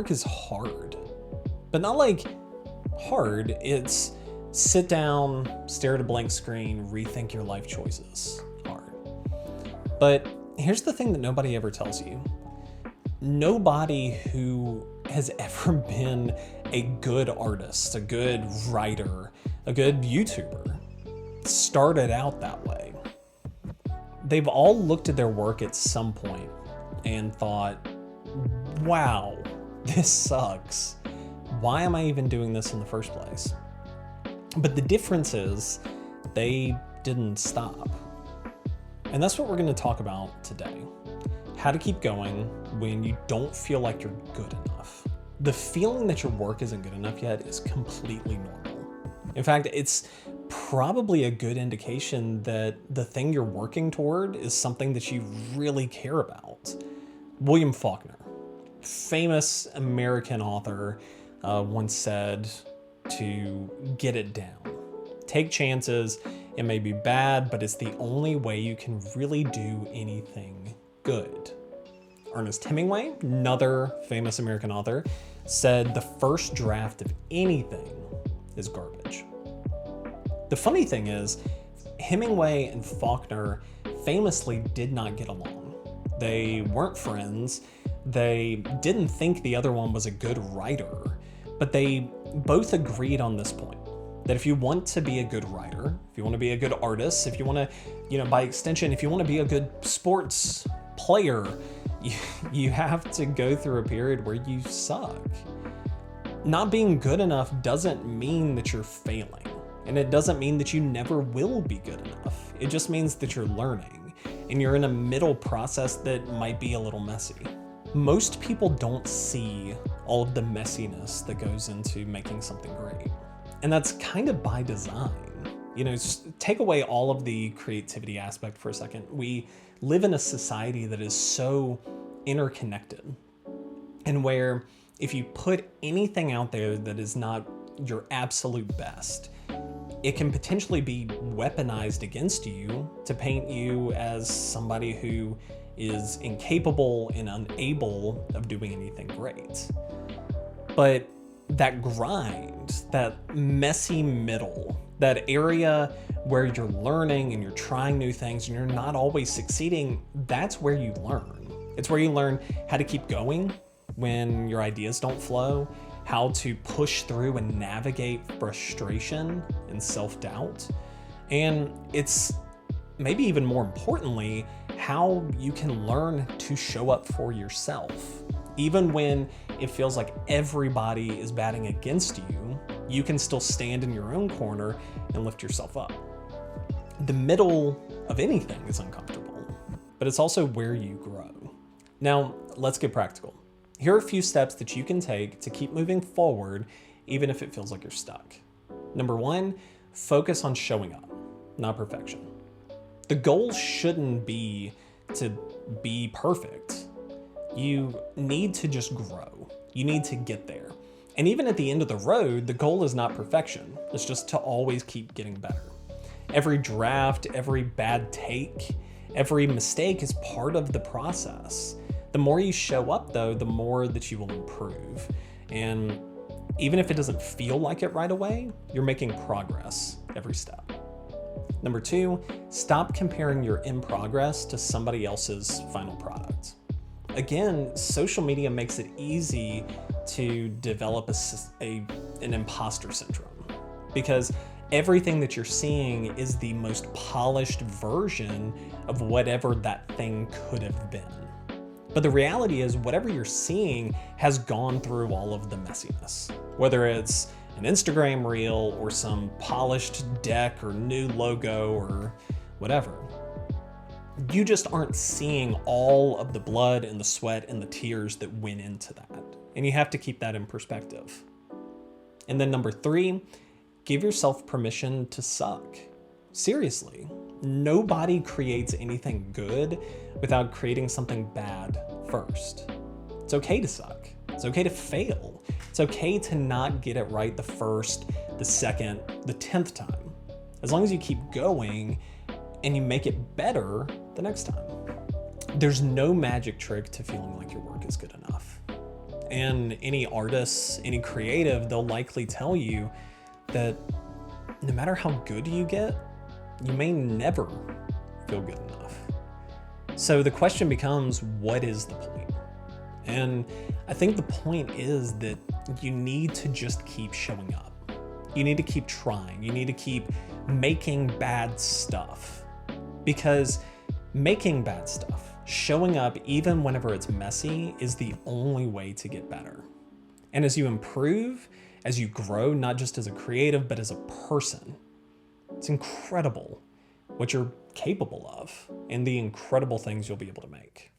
work is hard, but not like hard. It's sit down, stare at a blank screen, rethink your life choices hard. But here's the thing that nobody ever tells you. Nobody who has ever been a good artist, a good writer, a good YouTuber started out that way. They've all looked at their work at some point and thought, wow, this sucks. Why am I even doing this in the first place? But the difference is they didn't stop. And that's what we're going to talk about today. How to keep going when you don't feel like you're good enough. The feeling that your work isn't good enough yet is completely normal. In fact, it's probably a good indication that the thing you're working toward is something that you really care about. William Faulkner, famous American author, once said to get it down. Take chances. It may be bad, but it's the only way you can really do anything good. Ernest Hemingway, another famous American author, said the first draft of anything is garbage. The funny thing is, Hemingway and Faulkner famously did not get along. They weren't friends. They didn't think the other one was a good writer, but they both agreed on this point, that if you want to be a good writer, if you want to be a good artist, if you want to, by extension, if you want to be a good sports player, you have to go through a period where you suck. Not being good enough doesn't mean that you're failing, and it doesn't mean that you never will be good enough. It just means that you're learning, and you're in a middle process that might be a little messy. Most people don't see all of the messiness that goes into making something great. And that's kind of by design. Just take away all of the creativity aspect for a second. We live in a society that is so interconnected, and where if you put anything out there that is not your absolute best, it can potentially be weaponized against you to paint you as somebody who is incapable and unable of doing anything great. But that grind, that messy middle, that area where you're learning and you're trying new things and you're not always succeeding, that's where you learn. It's where you learn how to keep going when your ideas don't flow, how to push through and navigate frustration and self-doubt. And it's maybe even more importantly, how you can learn to show up for yourself. Even when it feels like everybody is batting against you, you can still stand in your own corner and lift yourself up. The middle of anything is uncomfortable, but it's also where you grow. Now, let's get practical. Here are a few steps that you can take to keep moving forward, even if it feels like you're stuck. Number one, focus on showing up, not perfection. The goal shouldn't be to be perfect. You need to just grow. You need to get there. And even at the end of the road, the goal is not perfection. It's just to always keep getting better. Every draft, every bad take, every mistake is part of the process. The more you show up, though, the more that you will improve. And even if it doesn't feel like it right away, you're making progress every step. Number two, stop comparing your in progress to somebody else's final product. Again, social media makes it easy to develop an imposter syndrome, because everything that you're seeing is the most polished version of whatever that thing could have been. But the reality is, whatever you're seeing has gone through all of the messiness, whether it's an Instagram reel or some polished deck or new logo or whatever. You just aren't seeing all of the blood and the sweat and the tears that went into that. And you have to keep that in perspective. And then number three, give yourself permission to suck. Seriously, nobody creates anything good without creating something bad first. It's okay to suck. It's okay to fail. It's okay to not get it right the first, the second, the 10th time. As long as you keep going and you make it better the next time. There's no magic trick to feeling like your work is good enough. And any artist, any creative, they'll likely tell you that no matter how good you get, you may never feel good enough. So the question becomes, what is the point? And I think the point is that you need to just keep showing up. You need to keep trying. You need to keep making bad stuff. Because making bad stuff, showing up even whenever it's messy, is the only way to get better. And as you improve, as you grow, not just as a creative, but as a person, it's incredible what you're capable of and the incredible things you'll be able to make.